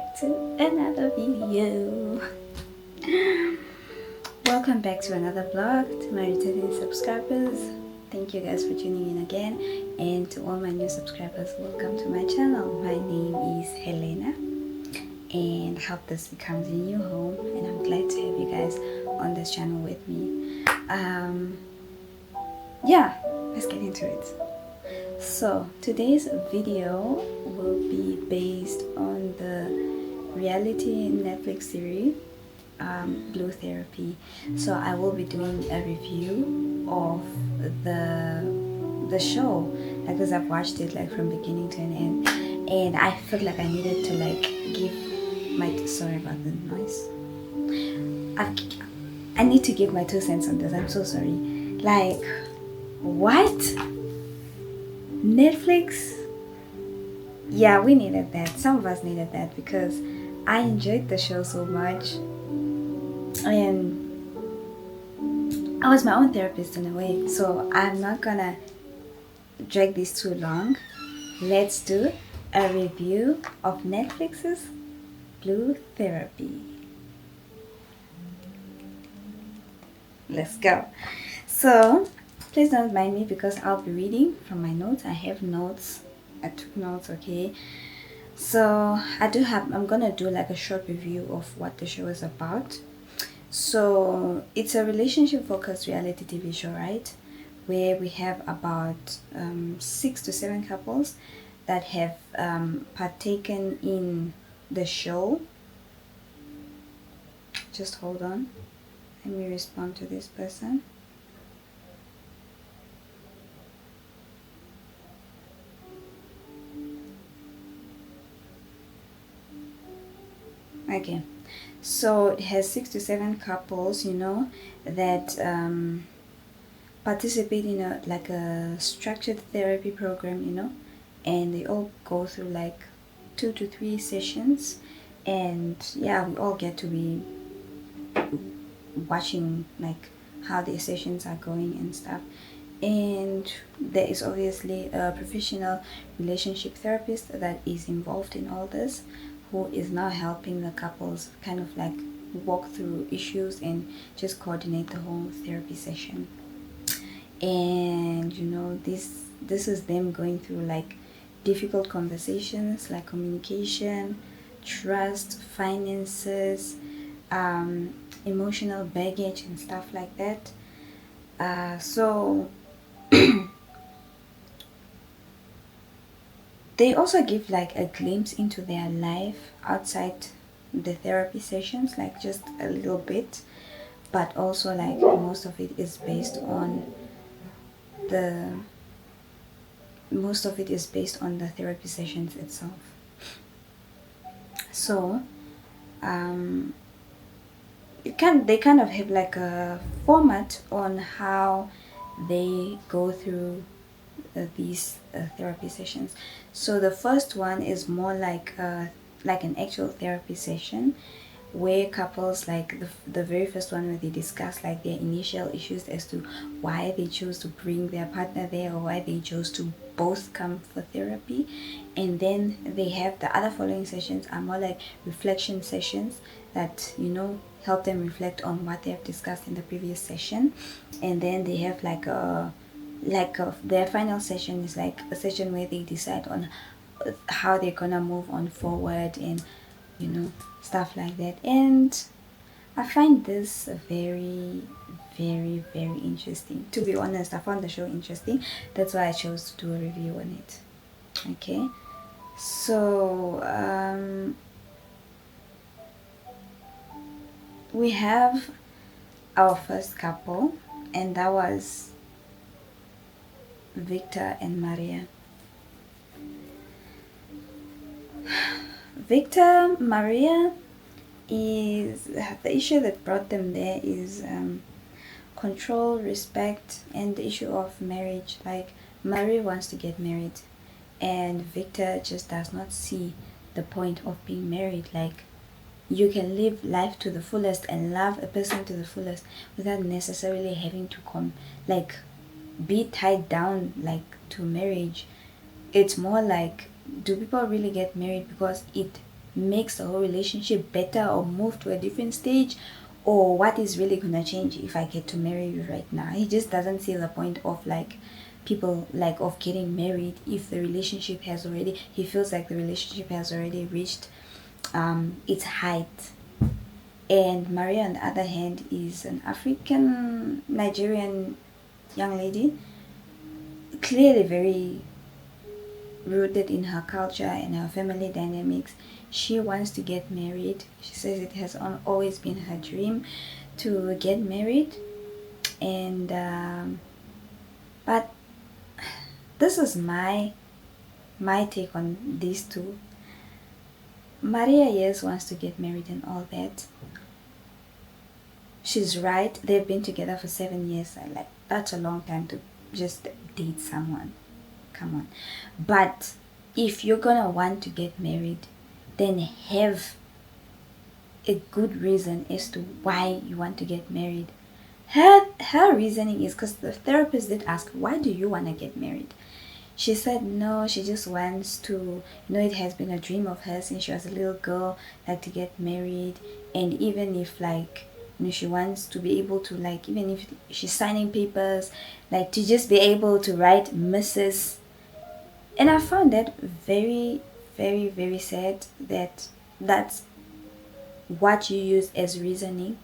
back to another video. Welcome back to another vlog. To my returning subscribers, thank you guys for tuning in again, and to all my new subscribers, welcome to my channel. My name is Helena, and I hope this becomes a new home, and I'm glad to have you guys on this channel with me. Yeah, let's get into it. So today's video will be based on the reality Netflix series Blue Therapy. So I will be doing a review of the show, like, because I've watched it like from beginning to an end, and I felt like I needed to like give my sorry about the noise. I need to give my 2 cents on this. I'm so sorry. Like, what? Netflix? Yeah, we needed that. Some of us needed that because I enjoyed the show so much, and I was my own therapist in a way. So I'm not gonna drag this too long. Let's do a review of Netflix's Blue Therapy. Let's go. So please don't mind me because I'll be reading from my notes. I have notes. I took notes, okay? So I'm gonna do like a short review of what the show is about. So it's a relationship focused reality TV show, right? Where we have about 6 to 7 couples that have partaken in the show. Just hold on. Let me respond to this person. Okay, so it has 6 to 7 couples, that participate in a structured therapy program, and they all go through like 2 to 3 sessions, and yeah, we all get to be watching like how the sessions are going and stuff. And there is obviously a professional relationship therapist that is involved in all this, who is now helping the couples kind of like walk through issues and just coordinate the whole therapy session. And this is them going through like difficult conversations like communication, trust, finances, emotional baggage and stuff like that. So they also give like a glimpse into their life outside the therapy sessions, like just a little bit, but also like most of it is based on the therapy sessions itself. So they kind of have like a format on how they go through these therapy sessions. So the first one is more like an actual therapy session, where couples, like the very first one, where they discuss like their initial issues as to why they chose to bring their partner there, or why they chose to both come for therapy. And then they have the other following sessions are more like reflection sessions that help them reflect on what they have discussed in the previous session. And then they have their final session is like a session where they decide on how they're gonna move on forward, and stuff like that. And I find this very, very, very interesting. To be honest, I found the show interesting. That's why I chose to do a review on it. Okay, so we have our first couple, and that was Victor and Maria. Victor, Maria, is the issue that brought them there is control, respect, and the issue of marriage. Like, Maria wants to get married, and Victor just does not see the point of being married. Like, you can live life to the fullest and love a person to the fullest without necessarily having to be tied down to marriage. It's more like, do people really get married because it makes the whole relationship better or move to a different stage, or what is really gonna change if I get to marry you right now. He just doesn't see the point of like people like of getting married if the relationship has already, he feels like the relationship has already reached its height. And Maria, on the other hand, is an African Nigerian young lady, clearly very rooted in her culture and her family dynamics. She wants to get married. She says it has always been her dream to get married. And but this is my take on these two. Maria, yes, wants to get married and all that. She's right. They've been together for 7 years. I like, that's a long time to just date someone. Come on. But if you're gonna want to get married, then have a good reason as to why you want to get married. Her reasoning is because the therapist did ask, why do you want to get married? She said no, she just wants to, it has been a dream of hers since she was a little girl, like to get married. And even if like, she wants to be able to, like, even if she's signing papers, like to just be able to write Mrs. And I found that very, very, very sad that that's what you use as reasoning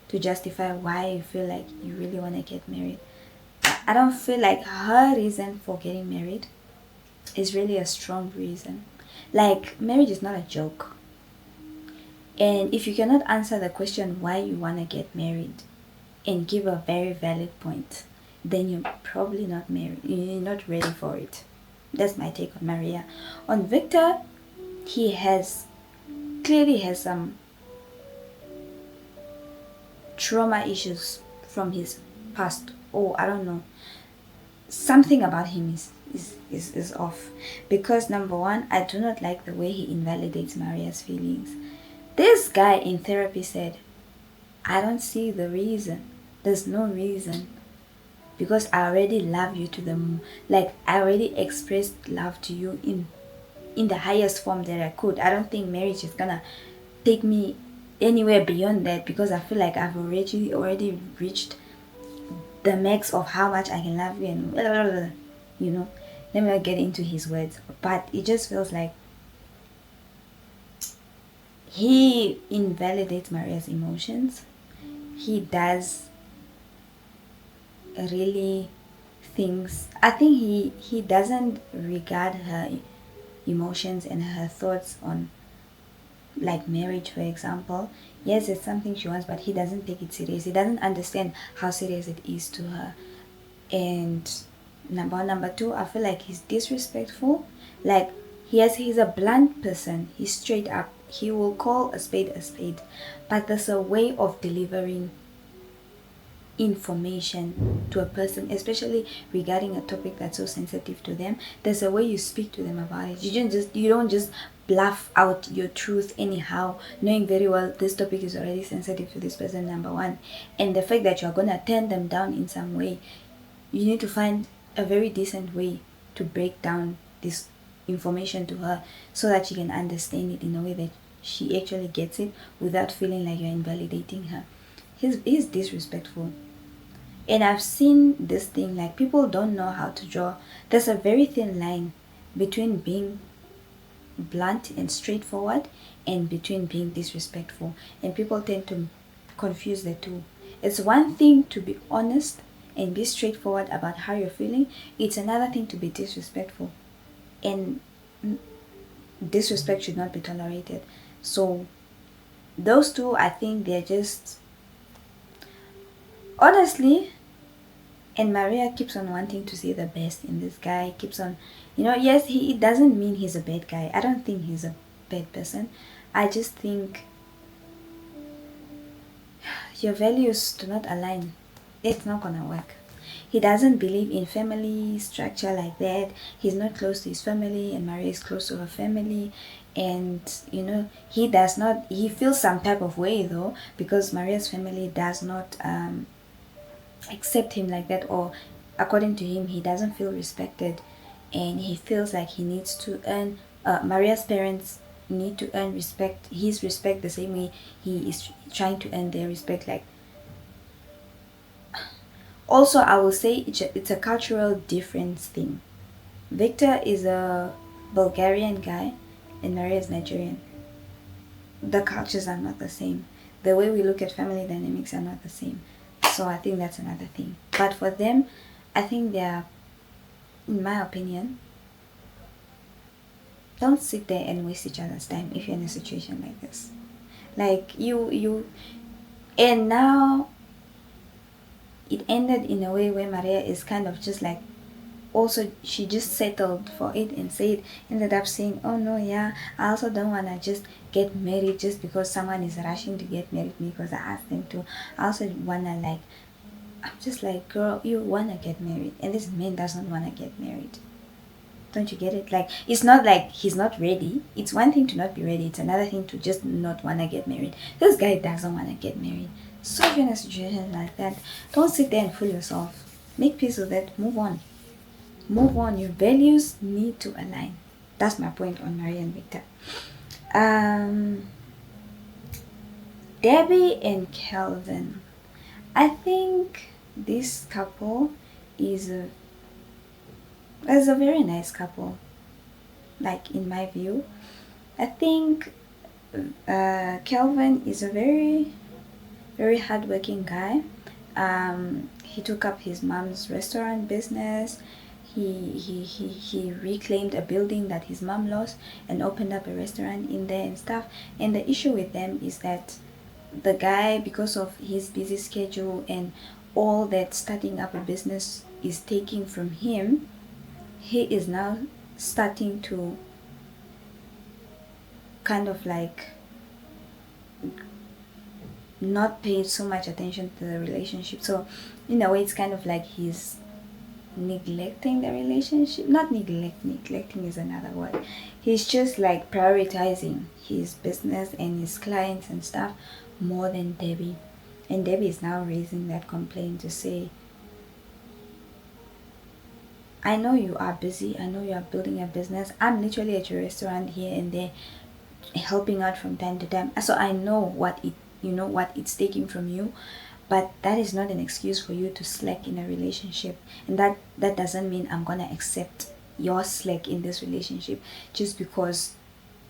to justify why you feel like you really want to get married. I don't feel like her reason for getting married is really a strong reason. Like, marriage is not a joke. And if you cannot answer the question why you want to get married and give a very valid point, then you're probably not married. You're not ready for it. That's my take on Maria. On Victor, he clearly has some trauma issues from his past, or I don't know, something about him is off. Because number one, I do not like the way he invalidates Maria's feelings. This guy in therapy said, I don't see the reason. There's no reason. Because I already love you to the moon. Like, I already expressed love to you in the highest form that I could. I don't think marriage is gonna take me anywhere beyond that, because I feel like I've already reached the max of how much I can love you, and blah, blah, blah, let me not get into his words, but it just feels like he invalidates Maria's emotions. He does really things. I think he doesn't regard her emotions and her thoughts on, like, marriage, for example. Yes, it's something she wants, but he doesn't take it serious. He doesn't understand how serious it is to her. And number two, I feel like he's disrespectful. Like, he's a blunt person. He's straight up. He will call a spade, but there's a way of delivering information to a person, especially regarding a topic that's so sensitive to them. There's a way you speak to them about it. You don't just bluff out your truth anyhow, knowing very well this topic is already sensitive to this person, number one. And the fact that you're gonna turn them down in some way, you need to find a very decent way to break down this information to her so that she can understand it in a way that she actually gets it without feeling like you're invalidating her. He's disrespectful. And I've seen this thing, like, people don't know how to draw. There's a very thin line between being blunt and straightforward and between being disrespectful. And people tend to confuse the two. It's one thing to be honest and be straightforward about how you're feeling. It's another thing to be disrespectful. And disrespect should not be tolerated. So those two, I think they're just, honestly, and Maria keeps on wanting to see the best in this guy, keeps on, yes, it doesn't mean he's a bad guy. I don't think he's a bad person. I just think your values do not align. It's not gonna work. He doesn't believe in family structure like that. He's not close to his family, and Maria is close to her family. And he feels some type of way though, because Maria's family does not accept him like that, or according to him, he doesn't feel respected, and he feels like he needs to earn. Maria's parents need to earn respect, his respect, the same way he is trying to earn their respect. Like, also I will say it's a cultural difference thing. Victor is a Bulgarian guy and Maria is Nigerian. The cultures are not the same. The way we look at family dynamics are not the same. So I think that's another thing. But for them, I think they are, in my opinion, don't sit there and waste each other's time if you're in a situation like this. Like and now it ended in a way where Maria is kind of just like, also she just settled for it and said, ended up saying, oh no, yeah, I also don't want to just get married just because someone is rushing to get married me because I asked them to. I also want to, like, I'm just like, girl, you want to get married and this man doesn't want to get married. Don't you get it? Like, it's not like he's not ready. It's one thing to not be ready, it's another thing to just not want to get married. This guy doesn't want to get married. So if you're in a situation like that, don't sit there and fool yourself. Make peace with it. Move on. Move on. Your values need to align. That's my point on Maria and Victor. Debbie and Kelvin. I think this couple is a very nice couple. Like, in my view, I think Kelvin is a very, very hardworking guy. He took up his mom's restaurant business. He reclaimed a building that his mom lost and opened up a restaurant in there and stuff. And the issue with them is that the guy, because of his busy schedule and all that starting up a business is taking from him, he is now starting to kind of like not pay so much attention to the relationship. So in a way, it's kind of like he's neglecting the relationship. Not neglecting is another word. He's just like prioritizing his business and his clients and stuff more than Debbie. And Debbie is now raising that complaint to say, I know you are busy, I know you are building a business, I'm literally at your restaurant here and there helping out from time to time, so I know what it's taking from you, but that is not an excuse for you to slack in a relationship. And that doesn't mean I'm gonna accept your slack in this relationship just because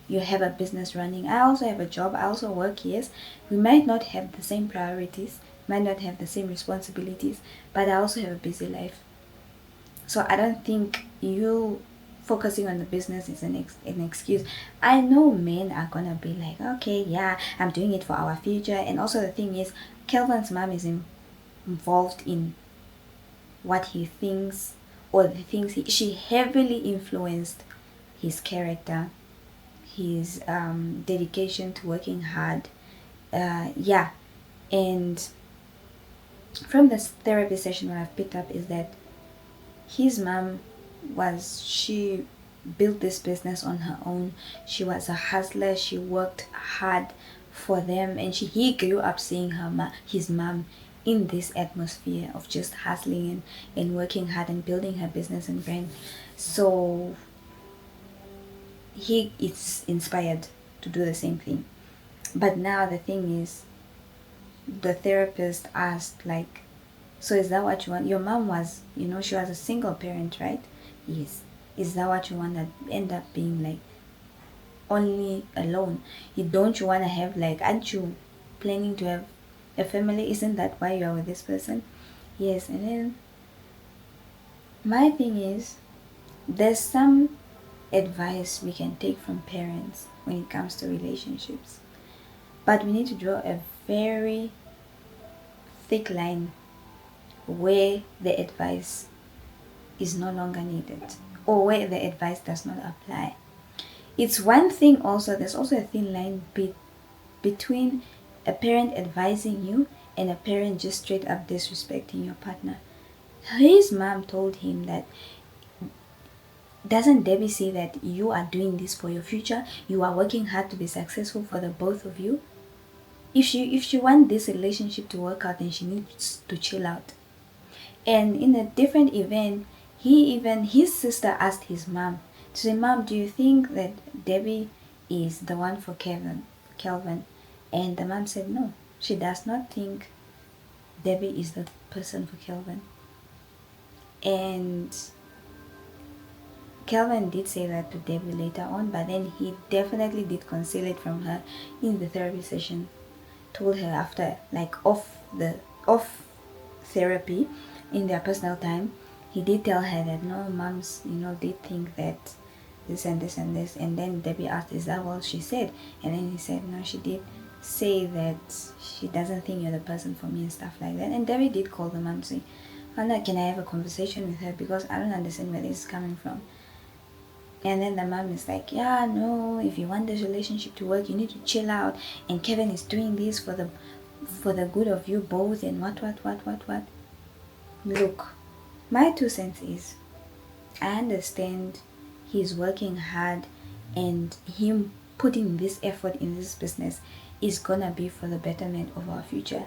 you have a business running. I also have a job, I also work. Yes, we might not have the same priorities, might not have the same responsibilities, but I also have a busy life. So I don't think you focusing on the business is an excuse. I know men are gonna be like, okay, yeah, I'm doing it for our future. And also the thing is, Kelvin's mom is involved in what he thinks, or the things she heavily influenced his character, his dedication to working hard. Yeah, and from this therapy session, what I've picked up is that his mom she built this business on her own. She was a hustler. She worked hard for them, and he grew up seeing his mom in this atmosphere of just hustling and working hard and building her business and brand. So he is inspired to do the same thing. But now the thing is, the therapist asked, like, so is that what you want? Your mom was, she was a single parent, right? Yes. Is that what you want to end up being, like, only alone? Don't you want to have, like, aren't you planning to have a family? Isn't that why you are with this person? Yes. And then my thing is, there's some advice we can take from parents when it comes to relationships, but we need to draw a very thick line where the advice is no longer needed, or where the advice does not apply. It's one thing also, there's also a thin line between a parent advising you and a parent just straight up disrespecting your partner. His mom told him that, doesn't Debbie say that you are doing this for your future? You are working hard to be successful for the both of you. If she wants this relationship to work out, then she needs to chill out. And in a different event, his sister asked his mom to say, Mom, do you think that Debbie is the one for Kelvin. And the mom said no, she does not think Debbie is the person for Kelvin. And Kelvin did say that to Debbie later on, but then he definitely did conceal it from her in the therapy session. Told her after, like off therapy, in their personal time, he did tell her that no, moms, did think that this and this and this. And then Debbie asked, is that what she said? And then he said, no, she did say that she doesn't think you're the person for me and stuff like that. And Debbie did call the mom saying, Anna, can I have a conversation with her, because I don't understand where this is coming from. And then the mom is like, yeah, no, if you want this relationship to work, you need to chill out, and Kevin is doing this for the good of you both, and what. Look, my 2 cents is, I understand he's working hard, and him putting this effort in this business is gonna be for the betterment of our future,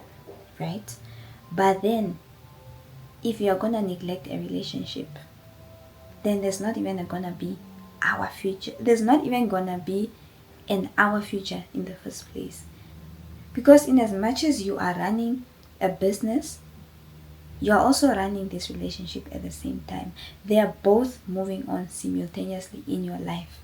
right? But then if you're gonna neglect a relationship, then there's not even gonna be our future. There's not even gonna be our future in the first place. Because in as much as you are running a business, you're also running this relationship at the same time. They are both moving on simultaneously in your life.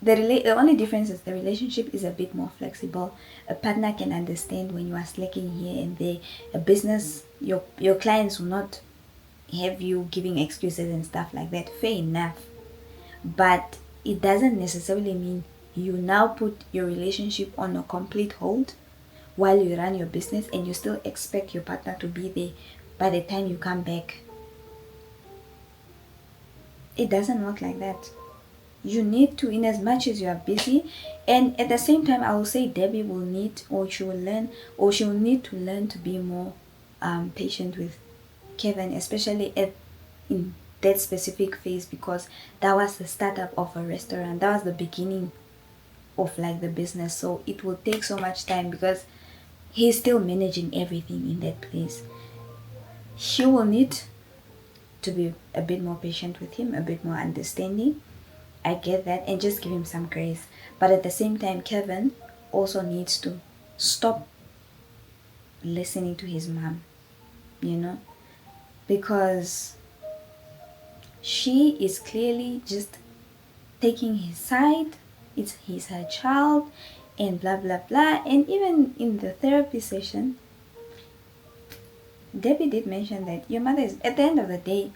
The only difference is the relationship is a bit more flexible. A partner can understand when you are slacking here and there. A business, your clients will not have you giving excuses and stuff like that. Fair enough. But it doesn't necessarily mean you now put your relationship on a complete hold while you run your business, and you still expect your partner to be there by the time you come back. It doesn't work like that. You need to, in as much as you are busy, and at the same time, I will say Debbie will need, or she will learn, or she will need to learn to be more patient with Kevin, especially in that specific phase, because that was the startup of a restaurant. That was the beginning of like the business. So it will take so much time because he's still managing everything in that place. She will need to be a bit more patient with him, a bit more understanding. I get that, and just give him some grace. But at the same time, Kevin also needs to stop listening to his mom, because she is clearly just taking his side. He's her child, and blah blah blah. And even in the therapy session, Debbie did mention that your mother is, at the end of the day,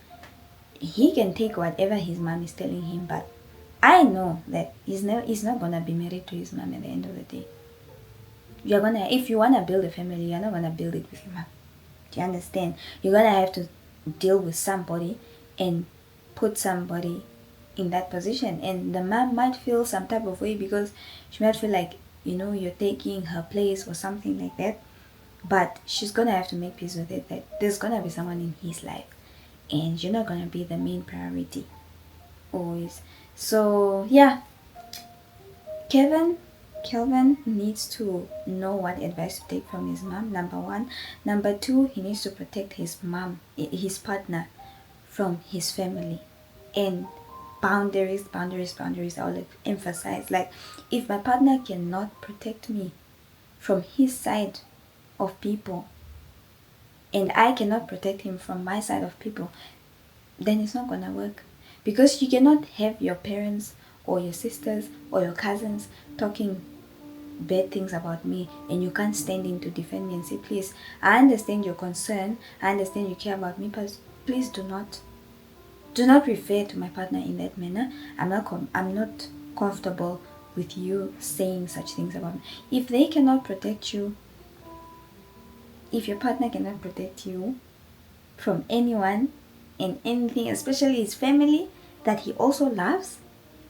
he can take whatever his mom is telling him, but I know that he's not gonna be married to his mom at the end of the day. If you wanna build a family, you're not gonna build it with your mom. Do you understand? You're gonna have to deal with somebody and put somebody in that position. And the mom might feel some type of way because she might feel like, you're taking her place or something like that. But she's gonna have to make peace with it, that there's gonna be someone in his life, and you're not gonna be the main priority always. So yeah, Kelvin needs to know what advice to take from his mom, number one. Number two, he needs to protect his partner from his family. And boundaries, I will emphasize. Like, if my partner cannot protect me from his side of people, and I cannot protect him from my side of people, then it's not gonna work. Because you cannot have your parents or your sisters or your cousins talking bad things about me, and you can't stand in to defend me and say, please, I understand your concern, I understand you care about me, but please do not refer to my partner in that manner. I'm not comfortable with you saying such things about me. If they cannot protect you, if your partner cannot protect you from anyone and anything, especially his family that he also loves,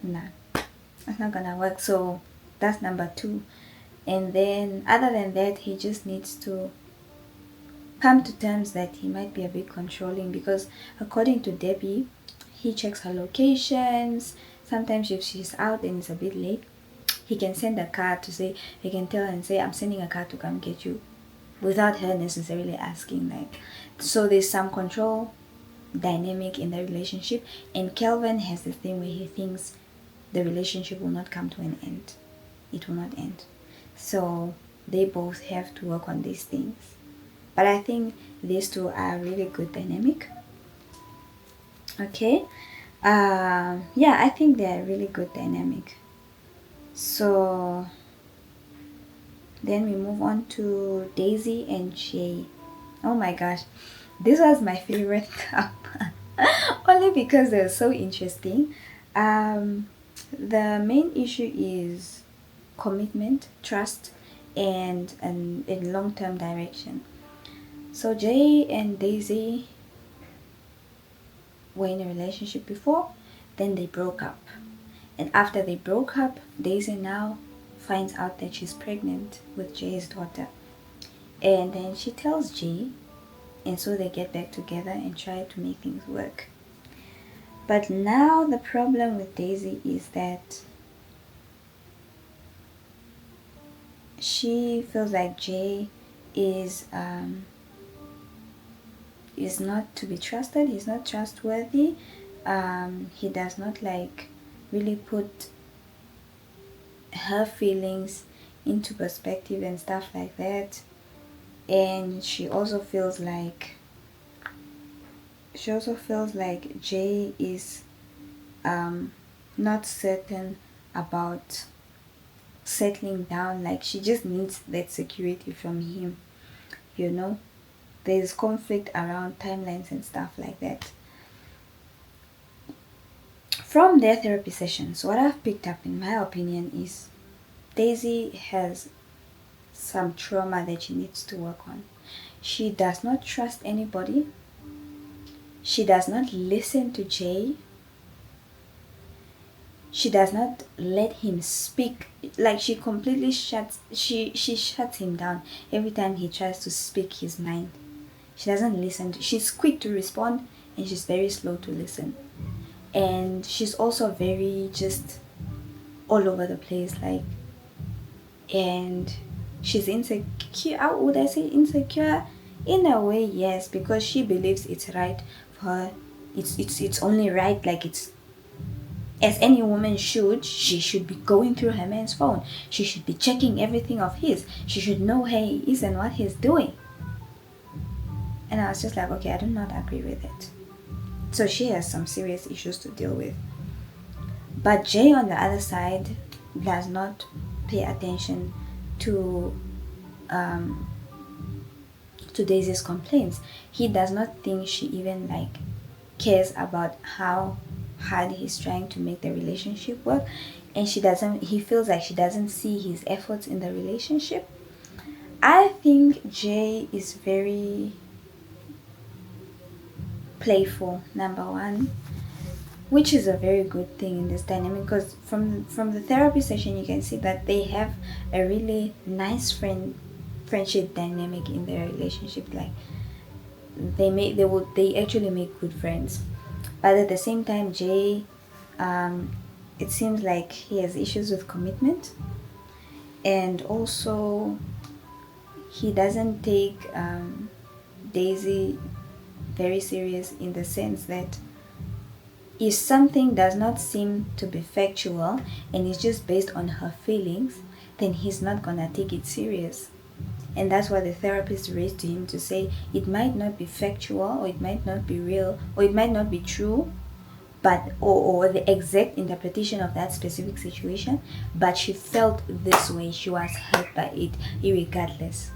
nah, it's not gonna work. So that's number two. And then other than that, he just needs to come to terms that he might be a bit controlling, because according to Debbie, he checks her locations. Sometimes if she's out and it's a bit late, he can send a car to say, he can tell her and say, I'm sending a car to come get you, without her necessarily asking. Like, so there's some control dynamic in the relationship. And Kelvin has this thing where he thinks the relationship will not come to an end. It will not end. So they both have to work on these things. But I think these two are a really good dynamic. Okay. Yeah, I think they're a really good dynamic. So then we move on to Daisy and Jay. Oh my gosh, this was my favorite couple. Only because they're so interesting. The main issue is commitment, trust, and long-term direction. So Jay and Daisy were in a relationship before, then they broke up. And after they broke up, Daisy now finds out that she's pregnant with Jay's daughter. And then she tells Jay, and so they get back together and try to make things work. But now the problem with Daisy is that she feels like Jay is not to be trusted. He's not trustworthy. He does not really put her feelings into perspective and stuff like that. And she also feels like Jay is not certain about settling down. Like, she just needs that security from him, there's conflict around timelines and stuff like that. From their therapy sessions, what I've picked up, in my opinion, is Daisy has some trauma that she needs to work on. She does not trust anybody. She does not listen to Jay. She does not let him speak. Like, she completely shuts him down every time he tries to speak his mind. She doesn't listen. She's quick to respond and she's very slow to listen. And she's also very just all over the place, and she's insecure. Would I say insecure? In a way, yes, because she believes it's right for her. It's only right, it's as any woman should. She should be going through her man's phone. She should be checking everything of his. She should know where he is and what he's doing. And I was just like, okay, I do not agree with it. So she has some serious issues to deal with. But Jay, on the other side, does not pay attention to Daisy's complaints. He does not think she even cares about how hard he's trying to make the relationship work, and he feels like she doesn't see his efforts in the relationship. I think Jay is very playful, number one, which is a very good thing in this dynamic, because from the therapy session you can see that they have a really nice friendship dynamic in their relationship. They actually make good friends. But at the same time, Jay, it seems like he has issues with commitment, and also he doesn't take Daisy very serious, in the sense that if something does not seem to be factual and it's just based on her feelings, then he's not gonna take it serious. And that's what the therapist raised to him, to say it might not be factual, or it might not be real, or it might not be true, but or the exact interpretation of that specific situation, but she felt this way, she was hurt by it irregardless.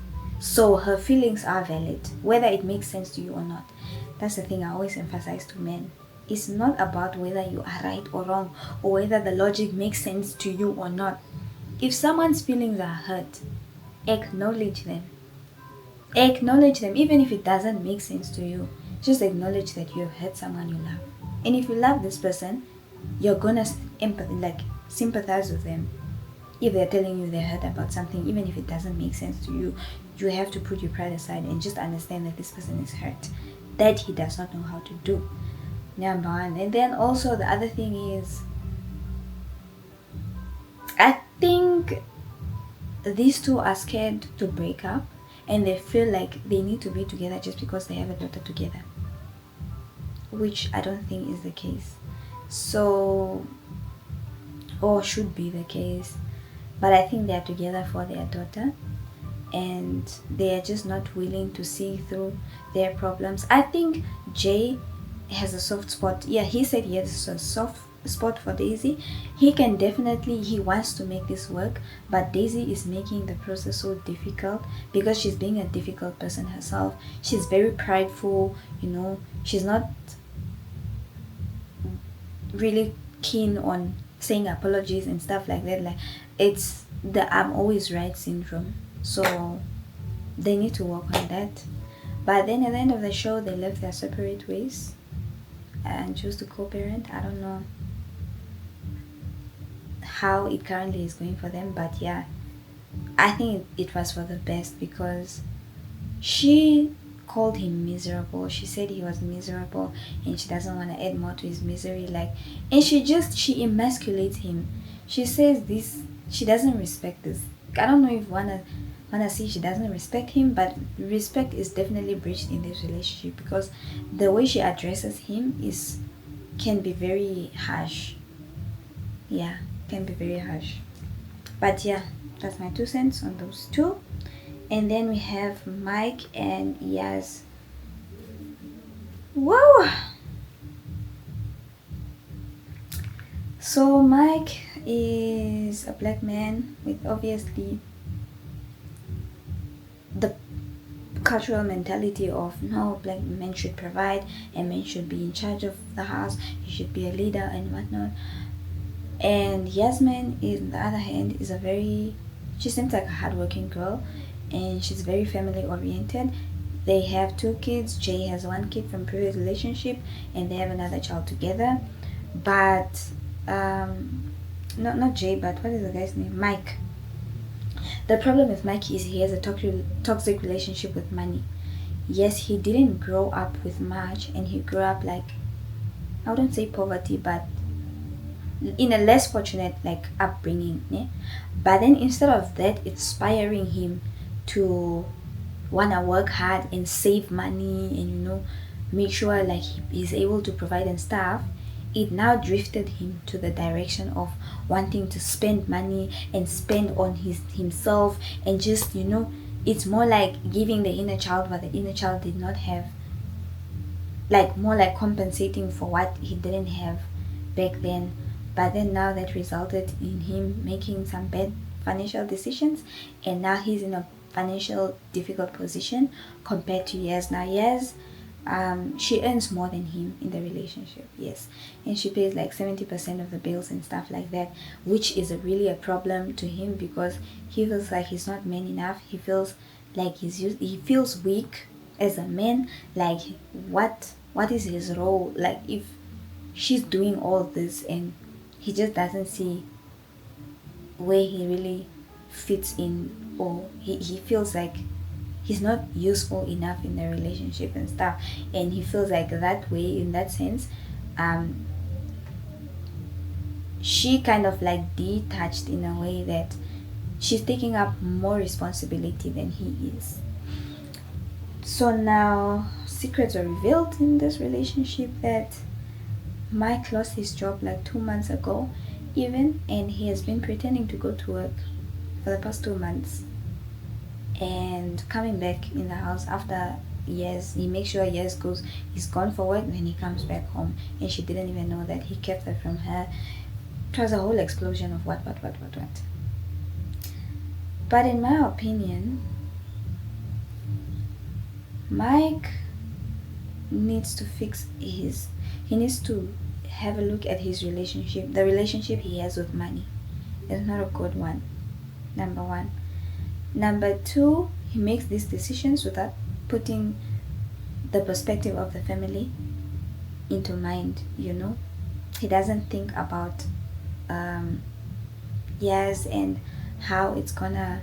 So her feelings are valid, whether it makes sense to you or not. That's the thing I always emphasize to men. It's not about whether you are right or wrong, or whether the logic makes sense to you or not. If someone's feelings are hurt, acknowledge them. Acknowledge them, even if it doesn't make sense to you. Just acknowledge that you have hurt someone you love. And if you love this person, you're gonna sympathize with them. If they're telling you they're hurt about something, even if it doesn't make sense to you, you have to put your pride aside and just understand that this person is hurt, that he does not know how to do. Number one. And then also the other thing is, I think these two are scared to break up, and they feel like they need to be together just because they have a daughter together, which I don't think is the case. So or should be the case. But I think they are together for their daughter, and they are just not willing to see through their problems. I think Jay has a soft spot. Yeah, he said he has a soft spot for Daisy. He can definitely, he wants to make this work, but Daisy is making the process so difficult because she's being a difficult person herself. She's very prideful, she's not really keen on saying apologies and stuff like that. Like, it's the I'm always right syndrome. So they need to work on that. But then at the end of the show, they left their separate ways and chose to co-parent. I don't know how it currently is going for them, but yeah, I think it was for the best because she called him miserable. She said he was miserable and she doesn't want to add more to his misery. Like, and she emasculates him. She says this, she doesn't respect this. I don't know if wanna see she doesn't respect him, but respect is definitely breached in this relationship because the way she addresses him can be very harsh. Yeah, can be very harsh. But yeah, that's my 2 cents on those two. And then we have Mike and Yaz. Whoa! So Mike is a black man with obviously the cultural mentality of no, black men should provide and men should be in charge of the house, he should be a leader and whatnot. And Yasmin, on the other hand, she seems like a hardworking girl and she's very family oriented. They have 2 kids. Jay has 1 kid from previous relationship and they have another child together. But not Jay, but what is the guy's name? Mike. The problem with Mike is he has a toxic relationship with money. Yes, he didn't grow up with much and he grew up like, I wouldn't say poverty, but in a less fortunate like upbringing, yeah? But then instead of that inspiring him to wanna work hard and save money and make sure like he's able to provide and stuff, it now drifted him to the direction of wanting to spend money and spend on himself and just it's more like giving the inner child what the inner child did not have, like more like compensating for what he didn't have back then. But then now that resulted in him making some bad financial decisions and now he's in a financial difficult position compared to Yaz. Now Yaz, she earns more than him in the relationship, yes, and she pays like 70% of the bills and stuff like that, which is really a problem to him because he feels like he's not man enough. He feels like he feels weak as a man. Like, what is his role? Like, if she's doing all this and he just doesn't see where he really fits in, or he feels like he's not useful enough in the relationship and stuff, and he feels like that way in that sense. She kind of like detached in a way that she's taking up more responsibility than he is. So now secrets are revealed in this relationship that Mike lost his job like 2 months ago even, and he has been pretending to go to work for the past 2 months and coming back in the house after years. He makes sure he's gone for work, then he comes back home and she didn't even know that he kept that from her. It was a whole explosion of what. But in my opinion, Mike needs to he needs to have a look at his relationship. The relationship he has with money is not a good one, number 1. Number 2, he makes these decisions without putting the perspective of the family into mind, He doesn't think about yes, and how it's gonna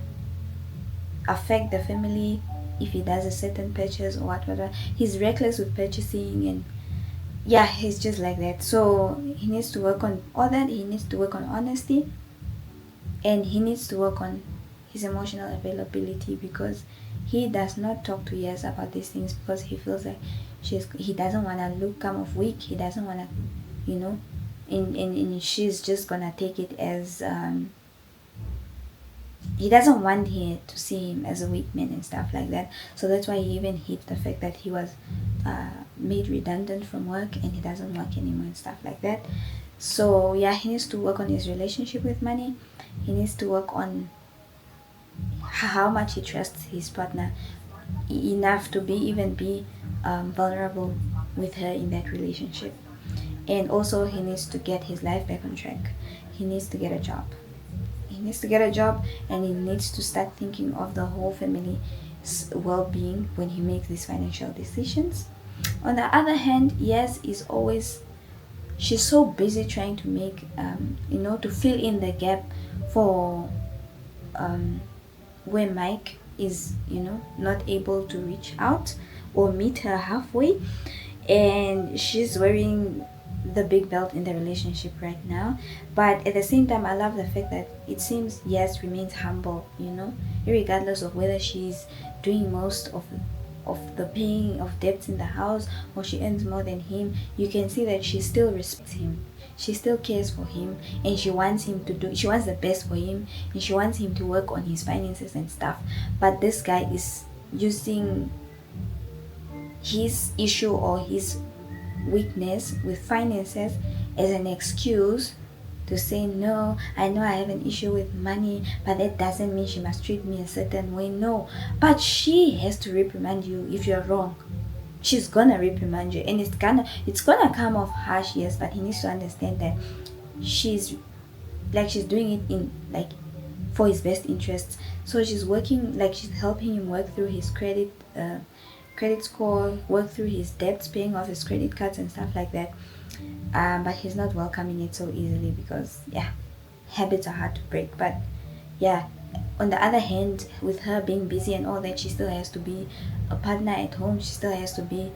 affect the family if he does a certain purchase or whatever. He's reckless with purchasing and yeah, he's just like that. So he needs to work on all that. He needs to work on honesty and he needs to work on his emotional availability because he does not talk to Yas about these things because he feels like he doesn't want to come off weak. He doesn't want to and she's just gonna take it as he doesn't want her to see him as a weak man and stuff like that. So that's why he even hid the fact that he was made redundant from work and he doesn't work anymore and stuff like that. So yeah, he needs to work on his relationship with money. He needs to work on how much he trusts his partner enough to be vulnerable with her in that relationship. And also he needs to get his life back on track. He needs to get a job. He needs to get a job, and he needs to start thinking of the whole family's well-being when he makes these financial decisions. On the other hand, yes, is always, she's so busy trying to make to fill in the gap for where Mike is not able to reach out or meet her halfway, and she's wearing the big belt in the relationship right now. But at the same time, I love the fact that it seems Yes remains humble, regardless of whether she's doing most of the paying of debts in the house or she earns more than him. You can see that she still respects him, she still cares for him, and she wants the best for him, and she wants him to work on his finances and stuff. But this guy is using his issue or his weakness with finances as an excuse to say, no, I know I have an issue with money, but that doesn't mean she must treat me a certain way. No, but she has to reprimand you if you're wrong. She's gonna reprimand you, and it's gonna come off harsh, yes, but he needs to understand that she's doing it in for his best interests. So she's working, she's helping him work through his credit score, work through his debts, paying off his credit cards and stuff like that. But he's not welcoming it so easily because habits are hard to break. But on the other hand, with her being busy and all that, she still has to be a partner at home. She still has to be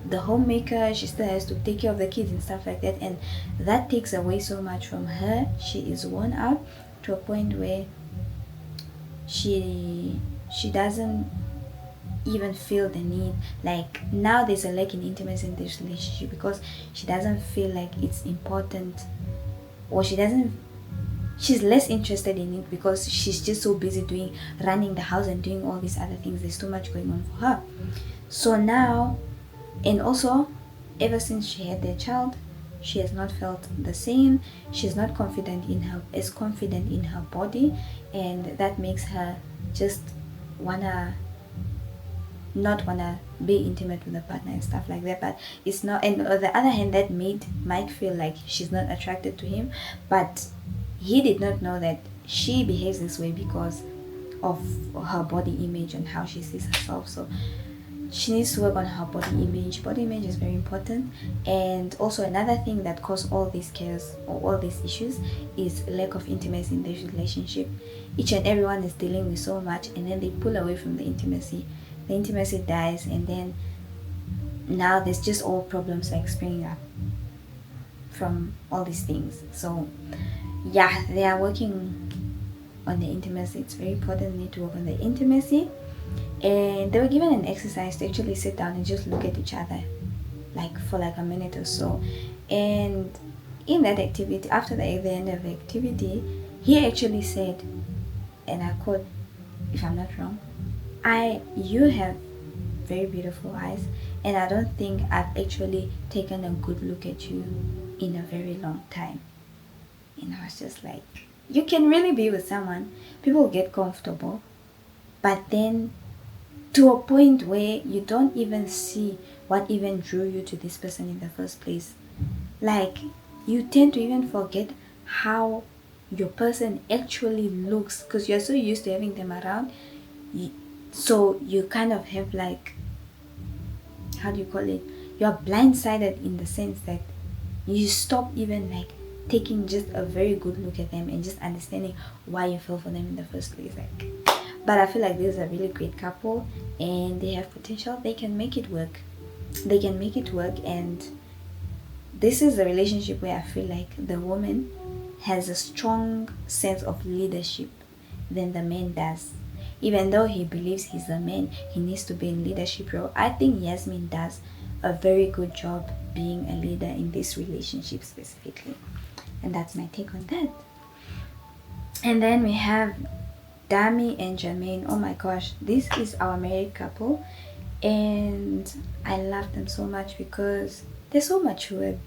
the homemaker. She still has to take care of the kids and stuff like that, and that takes away so much from her. She is worn out to a point where she doesn't even feel the need. Now there's a lack in intimacy in this relationship because she doesn't feel like it's important, or she's less interested in it because she's just so busy running the house and doing all these other things. There's too much going on for her. So now, and also ever since she had their child, she has not felt the same. She's not confident in her body, and that makes her just not wanna be intimate with a partner and stuff like that. But it's not, and on the other hand, that made Mike feel like she's not attracted to him, but he did not know that she behaves this way because of her body image and how she sees herself. So she needs to work on her body image. Body image is very important. And also another thing that caused all these cares or all these issues is lack of intimacy in this relationship. Each and everyone is dealing with so much, and then they pull away from the intimacy dies, and then now there's just all problems springing up from all these things. So they are working on the intimacy. It's very important. They need to work on the intimacy, and they were given an exercise to actually sit down and just look at each other for a minute or so. And in that activity, after the end of the activity, he actually said, and I quote, if I'm not wrong, you have very beautiful eyes, and I don't think I've actually taken a good look at you in a very long time. And I was just like, you can really be with someone, people get comfortable, but then to a point where you don't even see what even drew you to this person in the first place. You tend to even forget how your person actually looks because you're so used to having them around. So you kind of have how do you call it? You're blindsided in the sense that you stop even taking just a very good look at them and just understanding why you fell for them in the first place. But I feel like this is a really great couple and they have potential. They can make it work. And this is a relationship where I feel like the woman has a strong sense of leadership than the man does. Even though he believes he's a man, he needs to be in leadership role. I think Yasmin does a very good job being a leader in this relationship specifically. And that's my take on that. And then we have Dami and Jermaine. Oh my gosh, this is our married couple, and I love them so much because they're so matured.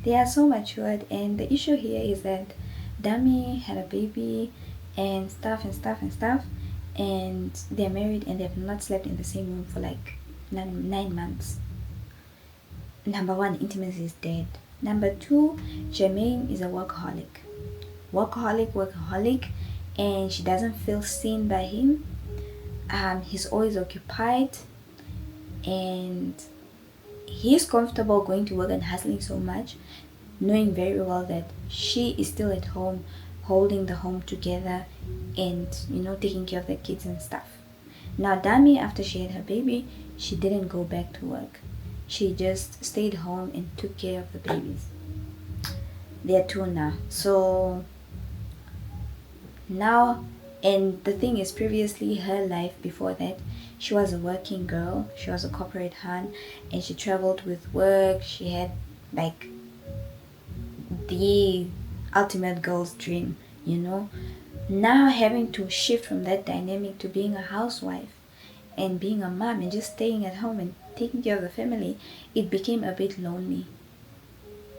They are so matured, and the issue here is that Dami had a baby and stuff and stuff and stuff, and they're married and they've not slept in the same room for like 9 months. Number one, intimacy is dead. Number two, Jermaine is a workaholic, and she doesn't feel seen by him. He's always occupied, and he's comfortable going to work and hustling so much, knowing very well that she is still at home, holding the home together, and taking care of the kids and stuff. Now Dami, after she had her baby, she didn't go back to work. She just stayed home and took care of the babies. They're two now. So now, and the thing is, previously her life before that, she was a working girl. She was a corporate hand, and she traveled with work. She had like the ultimate girl's dream, Now having to shift from that dynamic to being a housewife and being a mom and just staying at home and taking care of the family, it became a bit lonely.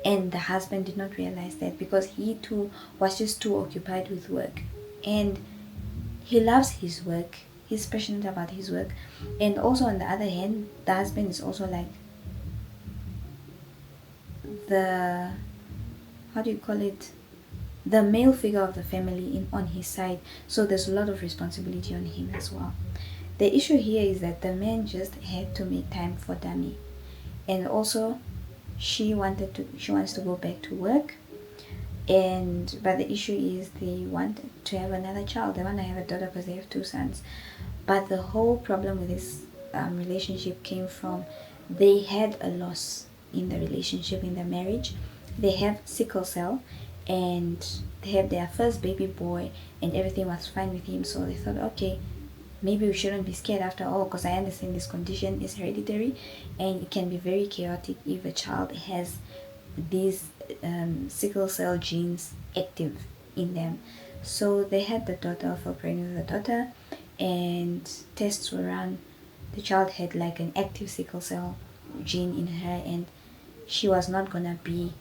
And the husband did not realize that because he too was just too occupied with work. And he loves his work. He's passionate about his work. And also on the other hand, the husband is also like the, how do you call it? The male figure of the family on his side. So there's a lot of responsibility on him as well. The issue here is that the man just had to make time for Dami. And also she wants to go back to work, but the issue is they want to have another child. They want to have a daughter because they have 2 sons. But the whole problem with this relationship came from they had a loss in the relationship, in the marriage. They have sickle cell, and they have their first baby boy, and everything was fine with him. So they thought, okay, maybe we shouldn't be scared after all, because I understand this condition is hereditary and it can be very chaotic if a child has these sickle cell genes active in them. So they had the daughter, fell pregnant with the daughter, and tests were run. The child had like an active sickle cell gene in her, and she was not gonna be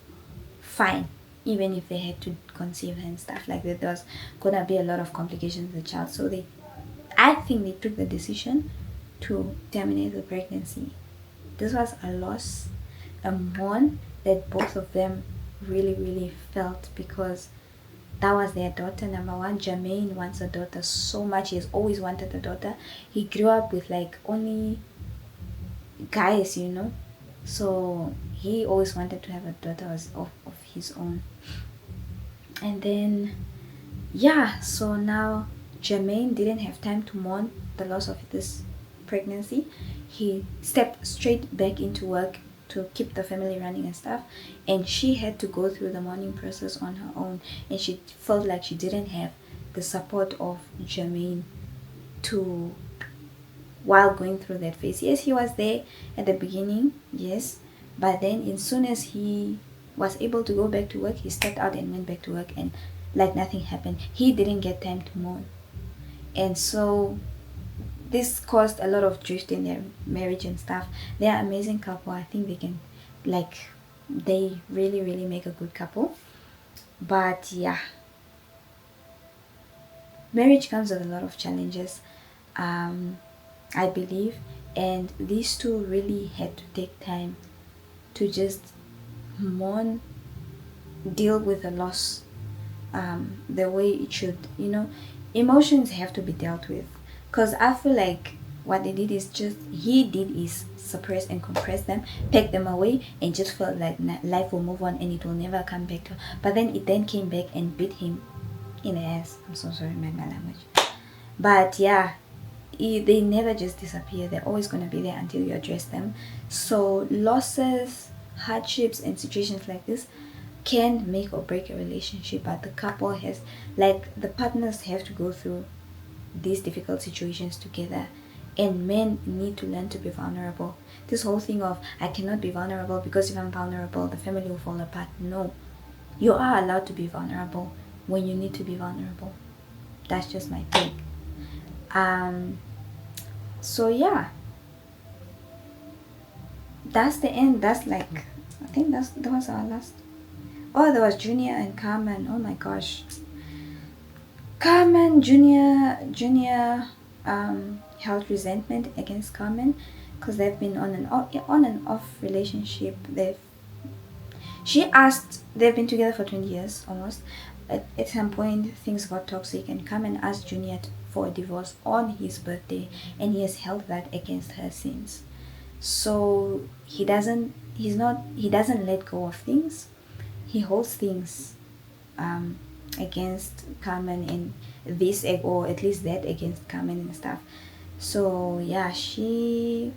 fine even if they had to conceive her and stuff like that. There was gonna be a lot of complications with the child. So I think they took the decision to terminate the pregnancy. This was a loss, a mourn that both of them really, really felt, because that was their daughter. Number one, Jermaine wants a daughter so much. He has always wanted a daughter. He grew up with like only guys, So he always wanted to have a daughter of his own. And then, so now Jermaine didn't have time to mourn the loss of this pregnancy. He stepped straight back into work to keep the family running and stuff, and she had to go through the mourning process on her own, and she felt like she didn't have the support of Jermaine while going through that phase. Yes, he was there at the beginning, yes, but then as soon as he was able to go back to work, he stepped out and went back to work, and like nothing happened. He didn't get time to mourn. And so this caused a lot of drift in their marriage and stuff. They are an amazing couple. I think they really, really make a good couple. But yeah, marriage comes with a lot of challenges, I believe, and these two really had to take time to just mourn, deal with the loss the way it should. Emotions have to be dealt with, because I feel like what they did is suppress and compress them, pack them away, and just felt like life will move on and it will never come back to. But then it came back and bit him in the ass. I'm so sorry, my language. But yeah, they never just disappear. They're always going to be there until you address them. So losses, hardships, and situations like this can make or break a relationship, but the partners have to go through these difficult situations together And men need to learn to be vulnerable. This whole thing of I cannot be vulnerable because if I'm vulnerable, the family will fall apart. No, you are allowed to be vulnerable when you need to be vulnerable. That's just my take. So yeah, that's the end. That's like, I think that was our last. Oh, there was Junior and Carmen. Oh my gosh, Carmen Junior held resentment against Carmen because they've been on and off relationship. They've been together for 20 years almost. At some point things got toxic and Carmen asked Junior for a divorce on his birthday, and he has held that against her since. So he doesn't let go of things. He holds things against Carmen, and this or at least that against Carmen and stuff. So yeah, she's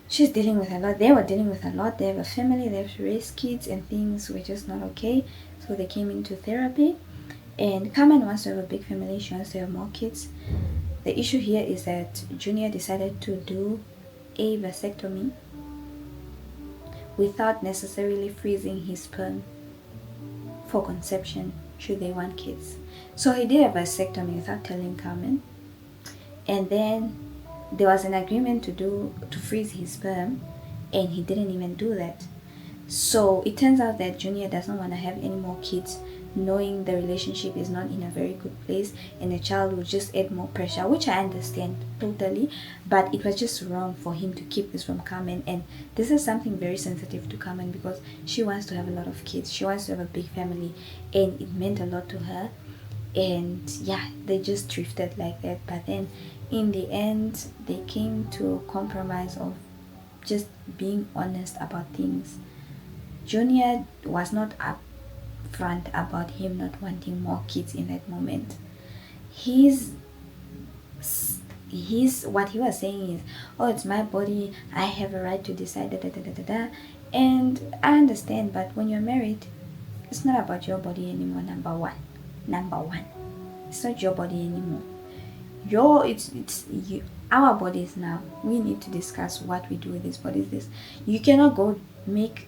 dealing with a lot. They were dealing with a lot. They have a family, they have to raise kids, and things were just not okay. So they came into therapy, and Carmen wants to have a big family. She wants to have more kids. The issue here is that Junior decided to do a vasectomy without necessarily freezing his sperm for conception should they want kids. So he did a vasectomy without telling Carmen, and then there was an agreement to freeze his sperm, and he didn't even do that. So it turns out that Junior doesn't want to have any more kids, knowing the relationship is not in a very good place, and a child will just add more pressure, which I understand totally, but it was just wrong for him to keep this from Carmen. And this is something very sensitive to Carmen because she wants to have a lot of kids, she wants to have a big family, and it meant a lot to her. And yeah, they just drifted like that. But then in the end they came to a compromise of just being honest about things. Junior was not upfront about him not wanting more kids in that moment. He's what he was saying is, oh, it's my body, I have a right to decide, da, da, da, da, da, da. And I understand, but when you're married, it's not about your body anymore. Number one, it's not your body anymore. It's you, our bodies now. We need to discuss what we do with these bodies. You cannot go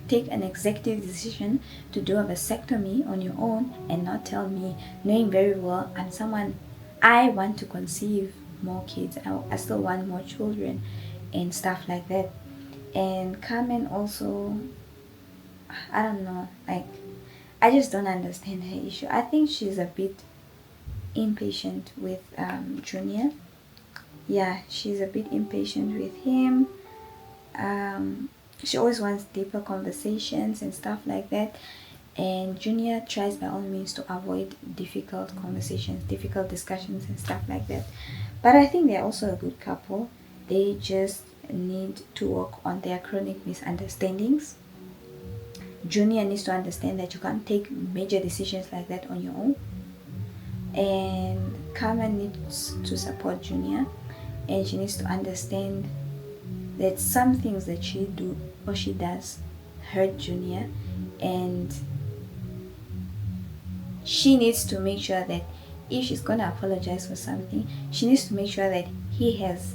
take an executive decision to do a vasectomy on your own and not tell me, knowing very well I'm someone, I want to conceive more kids, I still want more children and stuff like that. And Carmen also, I don't know, like, I just don't understand her issue. I think she's a bit impatient with Junior. Yeah, she's a bit impatient with him. She always wants deeper conversations and stuff like that, and Junior tries by all means to avoid difficult conversations, difficult discussions and stuff like that. But I think they're also a good couple. They just need to work on their chronic misunderstandings. Junior needs to understand that you can't take major decisions like that on your own, and Carmen needs to support Junior, and she needs to understand that some things that she does hurt Junior, and she needs to make sure that if she's gonna apologize for something, she needs to make sure that he has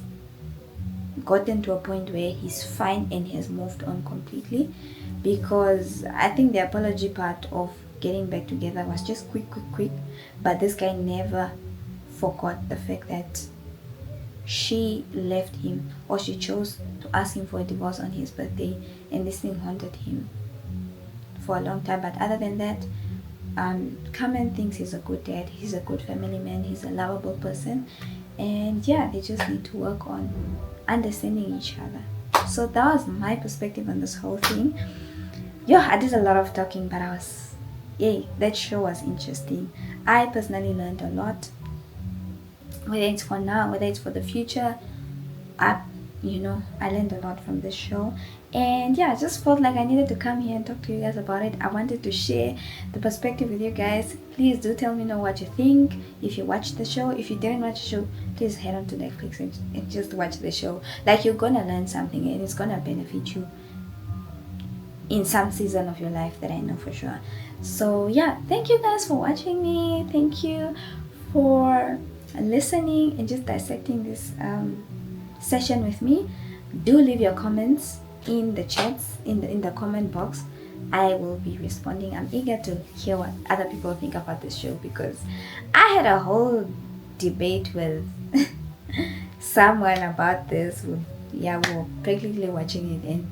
gotten to a point where he's fine and has moved on completely. Because I think the apology part of getting back together was just quick, but this guy never forgot the fact that she left him, or she chose to ask him for a divorce on his birthday, and this thing haunted him for a long time. But other than that, Carmen thinks he's a good dad, he's a good family man, he's a lovable person, and yeah, they just need to work on understanding each other. So that was my perspective on this whole thing. Yeah, I did a lot of talking, but that show was interesting. I personally learned a lot, whether it's for now, whether it's for the future. I learned a lot from this show, and yeah, I just felt like I needed to come here and talk to you guys about it. I wanted to share the perspective with you guys. Please do tell me know what you think. If you watched the show, if you didn't watch the show, please head on to Netflix and just watch the show. Like, you're gonna learn something and it's gonna benefit you in some season of your life, that I know for sure. So yeah, thank you guys for watching me. Thank you for listening and just dissecting this session with me. Do leave your comments in the chats, in the comment box. I will be responding. I'm eager to hear what other people think about this show, because I had a whole debate with someone about this. Yeah, we were practically watching it and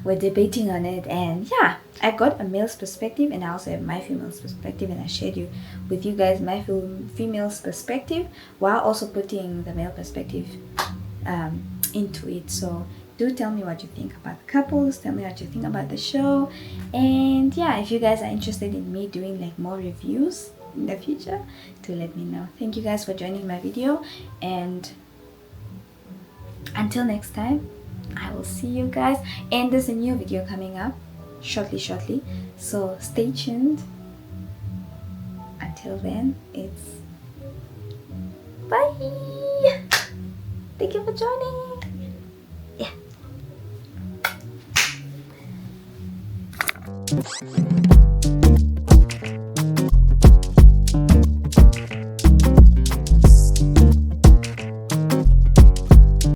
we're debating on it, and yeah, I got a male's perspective and I also have my female's perspective, and I shared with you guys my female's perspective while also putting the male perspective into it. So do tell me what you think about the couples, tell me what you think about the show, and yeah, if you guys are interested in me doing like more reviews in the future, do let me know. Thank you guys for joining my video, and until next time, I will see you guys, and there's a new video coming up shortly, so stay tuned. Until then, it's bye. Thank you for joining. Yeah.